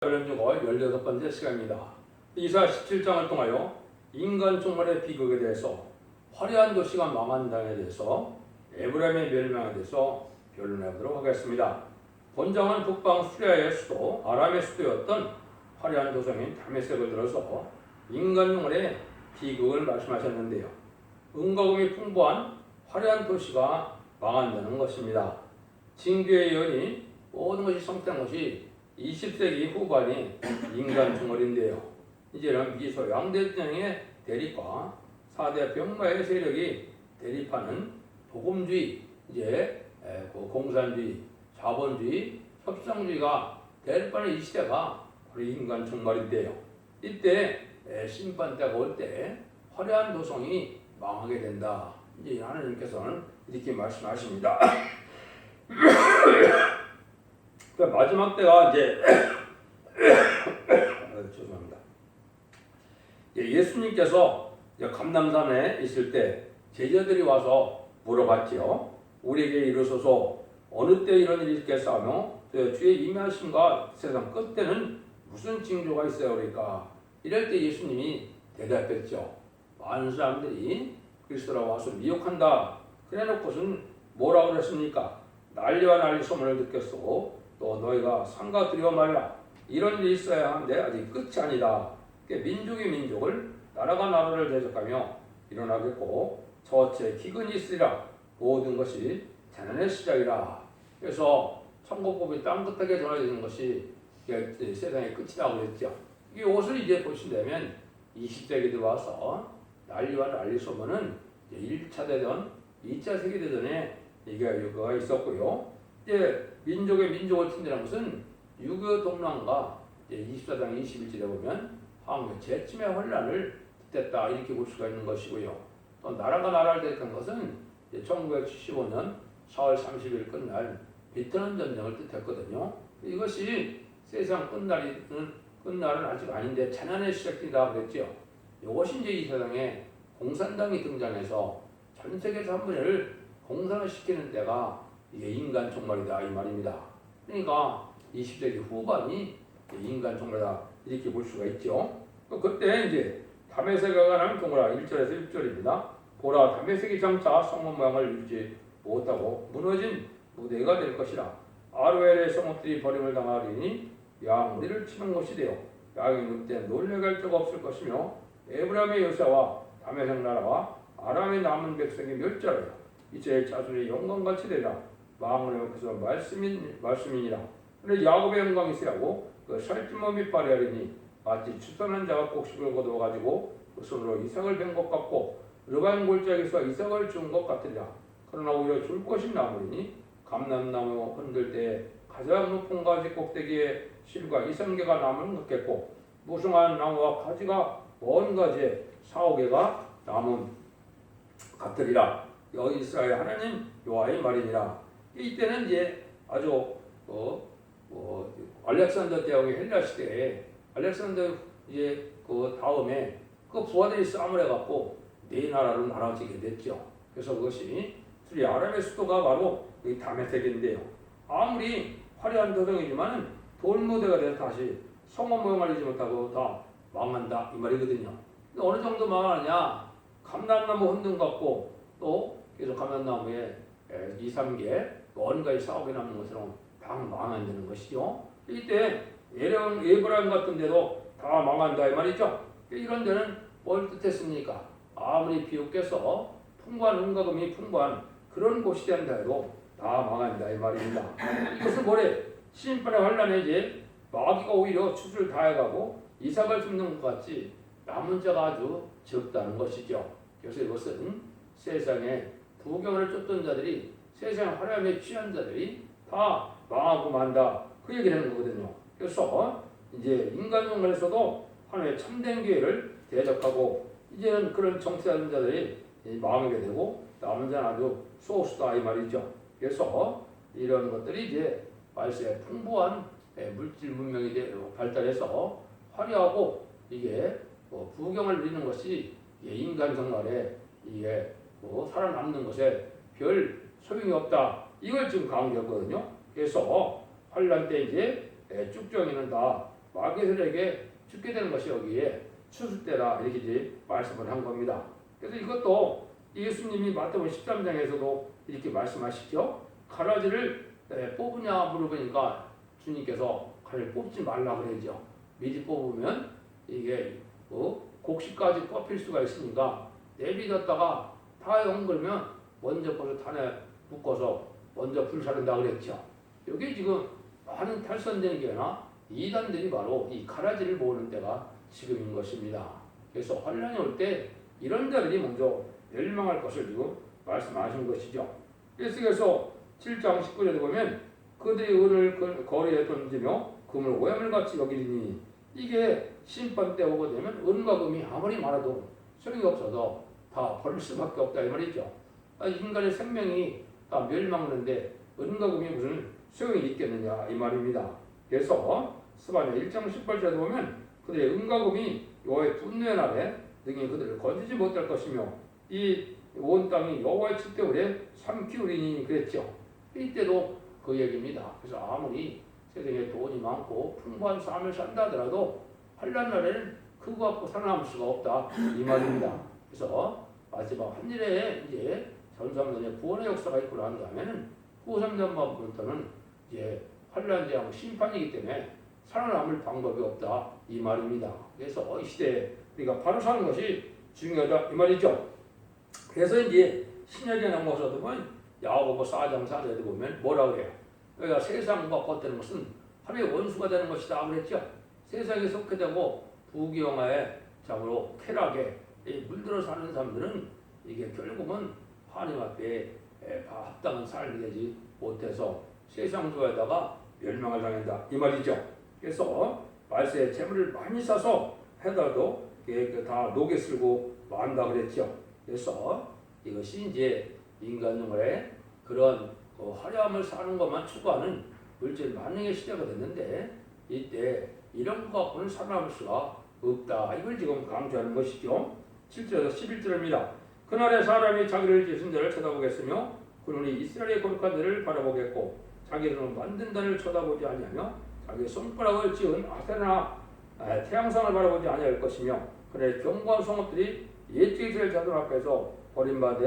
8년 6월 18번째 시간입니다. 이사 17장을 통하여 인간 종말의 비극에 대해서 화려한 도시가 망한 당에 대해서 에브라임의 멸망에 대해서 변론해 보도록 하겠습니다. 본장은 북방 수리아의 수도 아람의 수도였던 화려한 도성인 다메섹을 들어서 인간 종말의 비극을 말씀하셨는데요. 은과 금이 풍부한 화려한 도시가 망한다는 것입니다. 징계의 예언이 모든 것이 성취한 것이 20세기 후반이 인간 종말인데요. 이제는 미소양대전의 대립과 4대 병마의 세력이 대립하는 복음주의, 공산주의, 자본주의, 협상주의가 대립하는 이 시대가 우리 인간 종말인데요. 이때 심판 때가 올 때 화려한 도성이 망하게 된다. 이제 하나님께서는 이렇게 말씀하십니다. 마지막 때가 이제 죄송합니다. 예수님께서 감람산에 있을 때 제자들이 와서 물어봤지요. 우리에게 이르소서 어느 때 이런 일이 있겠사며 주의 임하심과 세상 끝때는 무슨 징조가 있어요니까 이럴 때 예수님이 대답했죠. 많은 사람들이 그리스도라고 와서 미혹한다. 그래놓고선 뭐라고 그랬습니까? 난리와 난리 소문을 듣겠소. 또 너희가 상가 드려 말라. 이런 일이 있어야 하는데 아직 끝이 아니다. 민족이 민족을 나라가 나라를 대적하며 일어나겠고 저체 기근이 있으리라. 모든 것이 재난의 시작이라. 그래서 천국법이 땅끝하게 전해지는 것이 세상의 끝이라고 그랬죠. 이것을 이제 보신다면 20세기 들어와서 난리와 난리 소문은 1차 대전, 2차 세계대전에 이거가 있었고요. 이제 민족의 민족을 침대라는 것은 6.25 동란과 24장 21절에 보면 한국 재침의 혼란을 뜻했다 이렇게 볼 수가 있는 것이고요. 또 나라가 나라를 대적한 것은 1975년 4월 30일 끝날 베트남 전쟁을 뜻했거든요. 이것이 세상 끝날은 아직 아닌데 재난의 시작이다 그랬죠. 이것이 이제 이 세상에 공산당이 등장해서 전 세계 3분의 1을 공산을 시키는 때가 이게 인간 종말이다 이 말입니다. 그러니까 20세기 후반이 인간 종말이다 이렇게 볼 수가 있죠. 그때 이제 다메섹에 관한 동그라 1절에서 6절입니다. 보라 다메섹이 장차 성문 모양을 이루지 못하고 무너진 무대가 될 것이라. 아로엘의 성읍들이 버림을 당하리니 양무리를 치는 곳이 되어 양이 늑대 놀래갈 데가 없을 것이며 에브라임의 요새와 다메섹 나라와 아람의 남은 백성이 멸절하여 이제 자손의 영광같이 되리라. 망원의 옆에서 말씀이니라. 근데 야곱의 영광이 있으라고 그 살찐 밑발이 하리니 마치 추선한 자가 곡식을 거두어가지고 그 손으로 이삭을 벤 것 같고 르반 골짜기에서 이삭을 준 것 같으리라. 그러나 오히려 줄 것이 나무리니 감람나무 흔들 때 가장 높은 가지 꼭대기에 실과 이성계가 남은 것 같겠고 무성한 나무와 가지가 먼 가지에 4-5개가 남은 같으리라. 여기 이스라엘 하나님 여호와의 말이니라. 이때는 이제 아주 알렉산더 대왕의 헬라 시대에 알렉산더 이제 그 다음에 그 부하들이 싸움을 해갖고 네 나라로 나눠지게 됐죠. 그래서 그것이 둘이 아람의 수도가 바로 이 다메섹인데요. 아무리 화려한 도성이지만 돌무대가 돼서 다시 성읍 모양을 이루지 못하고 다 망한다 이 말이거든요. 근데 어느 정도 망하느냐? 감람나무 흔든 것 같고 또 계속 감람나무에 2-3개 뭔가에 싸우게 남는 것처럼 다 망한다는 것이죠. 이때 에브라임 같은 데도 다 망한다 이 말이죠. 이런 데는 뭘 뜻했습니까? 아무리 비옥해서 풍부한 은과 금이 풍부한 그런 곳이 된다 해도 다 망한다 이 말입니다. 이것은 뭐래? 심판의 환란에 이제 마귀가 오히려 추수를 다해가고 이삭을 줍는 것 같이 남은 자가 아주 적다는 것이죠. 그래서 이것은 세상에 부경을 쫓던 자들이 세상 화려함에 취한 자들이 다 망하고 만다 그 얘기를 하는 거거든요. 그래서 이제 인간 종말에서도 하나님의 참된 교회를 대적하고 이제는 그런 정치하는 자들이 망하게 되고 남은 자는 아주 소수다 이 말이죠. 그래서 이런 것들이 이제 말세에 풍부한 물질 문명이 발달해서 화려하고 이게 부경을 누리는 것이 인간 종말에 이게 살아남는 것에 별 소용이 없다. 이걸 지금 강조했거든요. 그래서 환란 때 이제 쭉정이는 다 마귀들에게 죽게 되는 것이 여기에 추수 때다 이렇게 이제 말씀을 한 겁니다. 그래서 이것도 예수님이 마태복음 13장에서도 이렇게 말씀하시죠. 가라지를 뽑으냐 물어보니까 주님께서 가라지를 뽑지 말라 그러죠. 미리 뽑으면 이게 곡식까지 뽑힐 수가 있으니까 내비뒀다가 다 엉글면 먼저 거기서 단에 묶어서 먼저 불사른다 그랬죠. 여기 지금 많은 탈선되는 게 아니라 이단들이 바로 이 가라지를 모으는 때가 지금인 것입니다. 그래서 환란이 올 때 이런 자들이 먼저 멸망할 것을 지금 말씀하신 것이죠. 그래서 7장 19절에 보면 그들이 은을 거리에 던지며 금을 오염을 같이 여기니 이게 심판 때 오게 되면 은과 금이 아무리 많아도 소용이 없어서 다 버릴 수밖에 없다 이 말이죠. 인간의 생명이 다 멸망하는데 은과 금이 무슨 소용이 있겠느냐 이 말입니다. 그래서 스바냐 1장 18절에 보면 그들의 은과 금이 여호와의 분노의 날에 등이 그들을 건지지 못할 것이며 이 온 땅이 여호와의 칠대울에 삼키우리니 그랬죠. 이때도 그 얘기입니다. 그래서 아무리 세상에 돈이 많고 풍부한 삶을 산다 하더라도 환난 날에는 그거 갖고 살아남을 수가 없다 이 말입니다. 그래서 마지막 한 일에 이제 전삼전의 구원의 역사가 있고 난 다음에는 후삼전부터는 이제 환난 재앙 심판이기 때문에 살아남을 방법이 없다 이 말입니다. 그래서 이 시대에 우리가 바로 사는 것이 중요하다 이 말이죠. 그래서 이제 신약에 넘어서도 보면 야고보 4장 4절에 보면 뭐라고 해요? 그러니까 세상과 겉되는 것은 하나의 원수가 되는 것이다 그랬죠. 세상에 속해 되고 부귀영화의 장으로 쾌락에 물들어 사는 사람들은 이게 결국은 하나님 앞에 합당한 삶이 되지 못해서 세상 조에다가 멸망을 당한다 이 말이죠. 그래서 말세에 재물을 많이 사서 해다도 다 녹에 쓸고 만다 그랬죠. 그래서 이것이 이제 인간의 그런 화려함을 사는 것만 추구하는 물질 만능의 시대가 됐는데 이때 이런 것 갖고는 살아남을 수가 없다. 이걸 지금 강조하는 것이죠. 7절에서 11절입니다. 그날에 사람이 자기를 지으신 자를 쳐다보겠으며 그들이 이스라엘의 거룩한 자를 바라보겠고 자기를 만든 자를 쳐다보지 아니하며 자기의 손가락을 지은 아세나 태양상을 바라보지 아니할 것이며 그의 견고한 성읍들이 옛 이스라엘 자손 앞에서 버림받아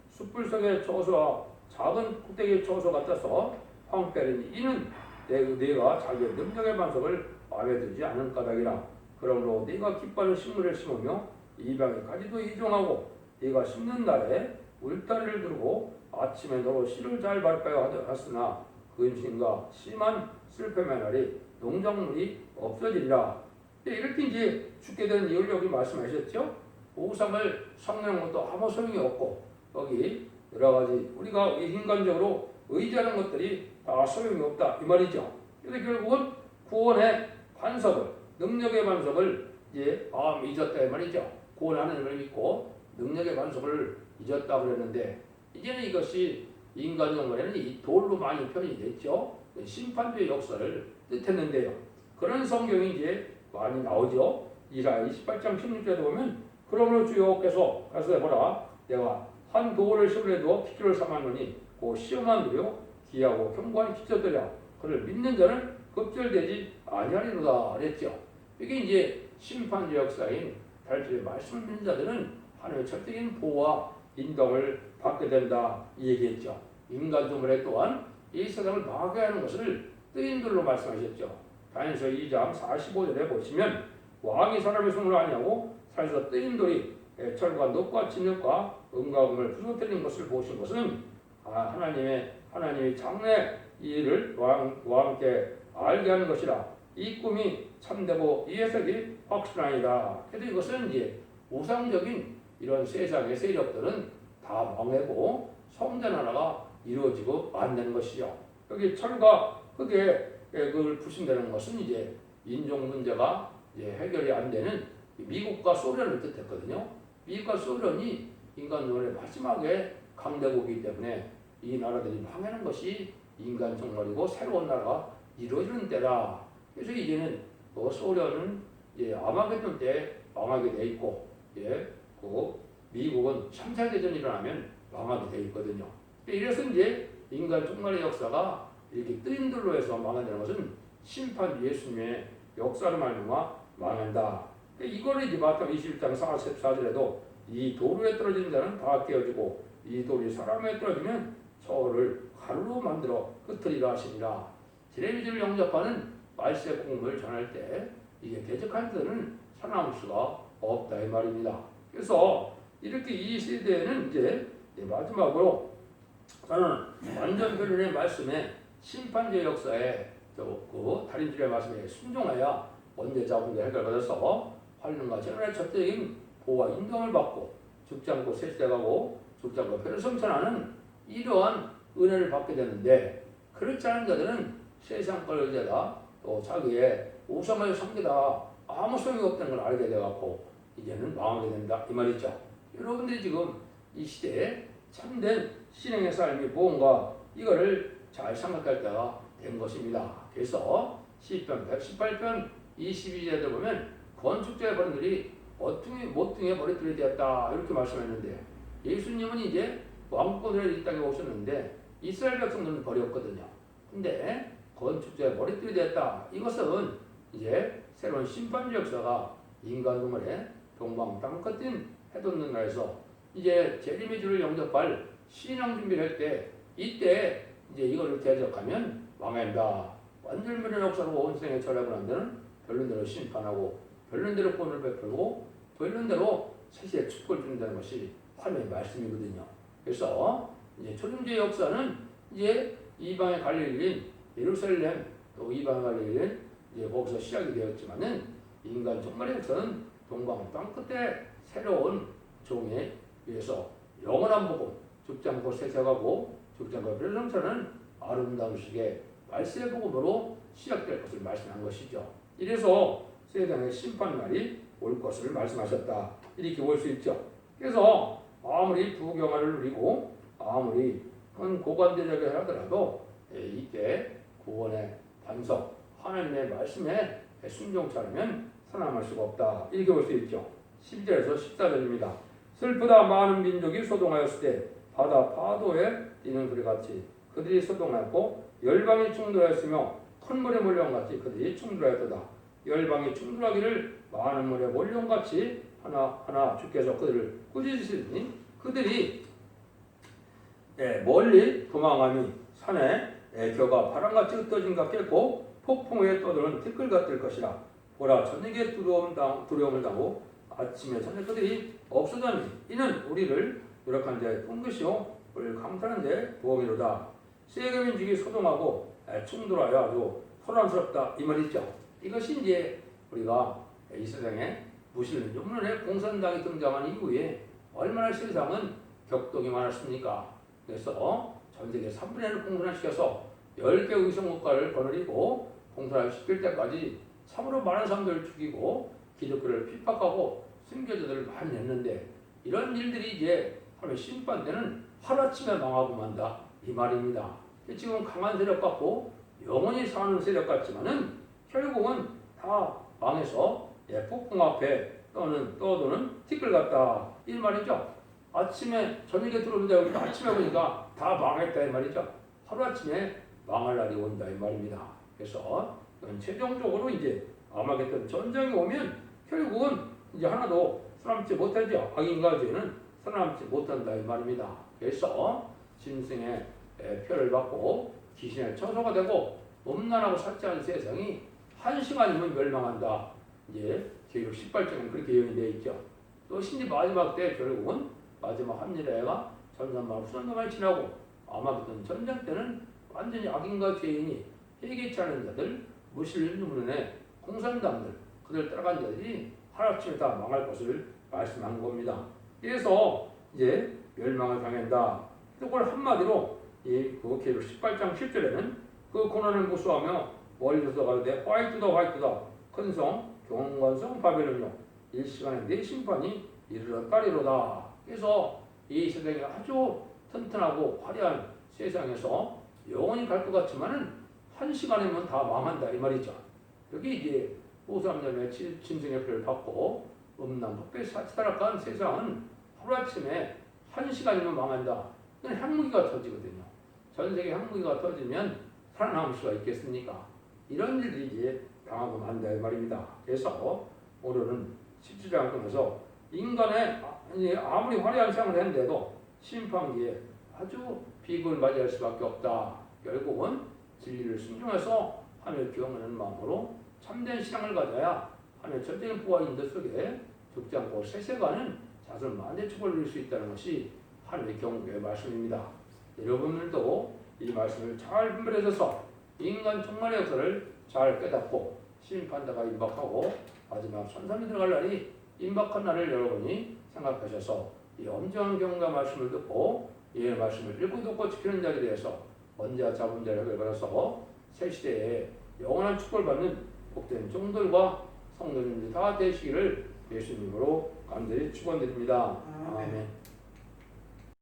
숯불 속의 처소와 작은 꼭대기의 처소 같아서 황폐하리니 이는 네가 자기의 능력의 반석을 마음에 들지 않은 까닭이라. 그러므로 네가 기뻐하는 식물을 심으며 이방의 가지도 이종하고 네가 심는 날에 울타리를 두르고 아침에 너로 씨를 잘 바를까요 하였으나 그 임신과 심한 슬픔의 날이 농작물이 없어지리라. 이렇게 이제 죽게 되는 이유를 여기 말씀하셨죠. 우상을 성내는 것도 아무 소용이 없고 여기 여러 가지 우리가 인간적으로 의지하는 것들이 다 소용이 없다 이 말이죠. 그래서 결국은 구원의 반석을 능력의 반석을 이제 잊었다 이 말이죠. 구원하는 힘을 믿고 능력의 반석을 잊었다 그랬는데 이제는 이것이 인간 영혼에는 이 돌로 많이 표현이 됐죠. 심판주의 역사를 뜻했는데요. 그런 성경이 이제 많이 나오죠. 이사야 28장 16절에 보면 그러므로 주여께서 가서 보라 내가 한 돌을 시험에 두어 기초를 삼았노니 그 시험한 누려 귀하고 견고한 기초들이라 그를 믿는 자는 급절되지 아니하리로다 그랬죠. 이게 이제 심판주의 역사인 달주의 말씀을 믿는 자들은 하나님의 절대적인 보호와 인도를 받게 된다 이 얘기했죠. 인간 조물에 또한 이 세상을 망하게 하는 것을 뜨인들로 말씀하셨죠. 다니엘서 2장 45절에 보시면 왕이 사람의 손으로 아니하고 살에서 뜨인 돌이 철과 놋과 진흙과 은과 금을 부서뜨린 것을 보신 것은 하나님이 장래 일을 왕께 알게 하는 것이라. 이 꿈이 참되고 이 해석이 확실하니라. 그래서 이것은 이제 우상적인 이런 세상의 세력들은 다 망하고 성전 하나가 이루어지고 안 되는 것이죠. 여기 철과 흙에 그걸 부신다는 것은 이제 인종 문제가 이제 해결이 안 되는 미국과 소련을 뜻했거든요. 미국과 소련이 인간론의 마지막에 강대국이기 때문에 이 나라들이 망하는 것이 인간 종말이고 새로운 나라가 이루어지는 때다. 그래서 이제는 소련은 아마겟돈 때 망하게 돼 있고, 미국은 3차 대전이 일어나면 망하게 돼 있거든요. 이래서 이제 인간 종말의 역사가 이렇게 뜨인들로 해서 망하는 것은 심판 예수님의 역사로 말미암아 망한다. 이거를 이제 마태복음 21장 44절에도 이 도로에 떨어지는 자는 다 깨어지고 이 돌이 사람에 떨어지면 저를 가루로 만들어 흩으리라 하시니라. 지뢰미주를 영접하는 말세의 복음을 전할 때 이게 대적한 자는 살아남을 수가 없다 이 말입니다. 그래서 이렇게 이 시대에는 이제 마지막으로 저는 완전 변론의 말씀에 심판제 역사에 그 달인들의 말씀에 순종하여 원죄 자분의 해결받아서 환란과 재난의 절대적인 보호와 인정을 받고 죽지 않고 세시돼가고 죽지 않고 표를 성천하는 이러한 은혜를 받게 되는데, 그렇지 않은 자들은 세상 걸 의지하다 또 자기의 우상을 섬기다 아무 소용이 없다는 걸 알게 돼갖고 이제는 망하게 된다 이 말이죠. 여러분들이 지금 이 시대에 참된 신앙의 삶이 무언가 이거를 잘 생각할 때가 된 것입니다. 그래서 시편 118편 22절에 보면 건축자의 번들이 모퉁이에 머리털이 되었다 이렇게 말씀했는데, 예수님은 이제 왕권으로 이 땅에 오셨는데 이스라엘 백성들은 버렸거든요. 근데 건축자의 머리털이 되었다, 이것은 이제 새로운 심판주 역사가 인간 동물의 동방 땅끝인 해돋는 날에서 이제 재림의주를 영접할 신앙 준비를 할 때, 이때 이제 이거를 대적하면 망한다. 완전변의 역사로 온 세상에 절하고 난 데는 별론대로 심판하고 별론대로 구원을 베풀고 별론대로 세시의 축복을 준다는 것이 하나님의 말씀이거든요. 그래서 이제 초림주의 역사는 이제 이방의 갈릴리인 예루살렘, 또 이방의 갈릴리인 이제 거기서 시작이 되었지만은 인간 종말의 역사는 동방 땅끝에 새로운 종에 의해서 영원한 복음, 죽지 않고 세세가고 죽지 않고 별성차는 아름다운 식의 말세의 복음으로 시작될 것을 말씀한 것이죠. 이래서 세상의 심판날이 올 것을 말씀하셨다 이렇게 볼 수 있죠. 그래서 아무리 부경화를 누리고 아무리 큰 고관대적을 하더라도 이때 구원의 반석 하나님의 말씀에 순종치 않으면 살아남을 수가 없다 이렇게 볼 수 있죠. 12절에서 14절입니다. 슬프다 많은 민족이 소동하였을 때 바다 파도에 뛰는 소리같이 그들이 소동하였고 열방이 충돌하였으며 큰 물에 몰려온 같이 그들이 충돌하였도다. 열방이 충돌하기를 많은 물에 몰려온 같이 하나하나 주께서 그들을 꾸짖으시니 그들이 멀리 도망하니 산에 겨가 바람같이 흩어진 것 같겠고 폭풍에 떠도는 티끌 같을 것이라. 보라 저녁에 두려움을 당하고 아침에 저녁 그들이 없어졌니 이는 우리를 노력한 자의 쁜 것이요 우리를 강탈한 자의 보험이로다. 세계민족이 소동하고 충돌하여 아주 소란스럽다 이 말이죠. 이것이 이제 우리가 이 세상에 무슬림 문헌에 공산당이 등장한 이후에 얼마나 세상은 격동이 많았습니까? 그래서 전 세계 3분의 1을 공산화시켜서 10개 의성국가를 거느리고 공산화시킬 때까지 참으로 많은 사람들을 죽이고 기독교를 핍박하고 순교자들을 많이 냈는데, 이런 일들이 이제 하루의 심판 때는 하루아침에 망하고 만다 이 말입니다. 지금 강한 세력 같고 영원히 사는 세력 같지만은 결국은 다 망해서 폭풍 앞에 떠도는 티끌 같다 이 말이죠. 아침에 저녁에 들어오는데 아침에 보니까 다 망했다 이 말이죠. 하루아침에 망할 날이 온다 이 말입니다. 그래서 최종적으로 이제 아마겟돈 전쟁이 오면 결국은 이제 하나도 살아남지 못하죠. 악인과 죄는 살아남지 못한다 이 말입니다. 그래서 짐승의 표를 받고 귀신의 처소가 되고 음란하고 살찌하는 세상이 한 시간이면 멸망한다. 이제 계율 18장은 그렇게 예언이 되어 있죠. 또 신지 마지막 때 결국은 마지막 합리라가 전산만 후손들만 지나고 아마겟돈 전쟁 때는 완전히 악인과 죄인이 회개치 않은 자들, 무슬림 문헌의 공산당들, 그들 따라간 자들이 하루아침에 다 망할 것을 말씀한 겁니다. 그래서 이제 멸망을 당한다. 그걸 한마디로 그 계율 18장 10절에는 그 고난을 무수하며 멀리서 가로되 화이트다 큰 성 경건성 바벨론이요 일시간에 내 심판이 이르렀다리로다. 그래서 이 세상이 아주 튼튼하고 화려한 세상에서 영원히 갈 것 같지만은 한 시간이면 다 망한다 이 말이죠. 여기 이제 호수암염의 짐승의 표를 받고 음란 법에 타락한 세상은 하루아침에 한 시간이면 망한다. 이건 핵무기가 터지거든요. 전 세계 핵무기가 터지면 살아남을 수가 있겠습니까? 이런 일이 이제 당하고 만다 이 말입니다. 그래서 오늘은 17장을 통해서 인간의 아무리 화려한 생을 했는데도 심판기에 아주 비극을 맞이할 수밖에 없다. 결국은 진리를 순종해서 하늘 경외하는 마음으로 참된 신앙을 가져야 하늘 전적인 보화 인도 속에 죽지 않고 세세가는 자손 만대축을 누릴 수 있다는 것이 하늘의 경고의 말씀입니다. 여러분들도 이 말씀을 잘 분별해서 인간 종말의 역사를 잘 깨닫고 심판대가 임박하고 마지막 천상에 들어갈 날이 임박한 날을 여러분이 생각하셔서 이 엄정한 경고의 말씀을 듣고 이 말씀을 읽고 듣고 지키는 자에 대해서 언제나 잡은 자를 받아서 새 시대에 영원한 축복을 받는 복된 종들과 성도님들이 다 되시기를 예수님으로 간절히 축원드립니다. 아멘.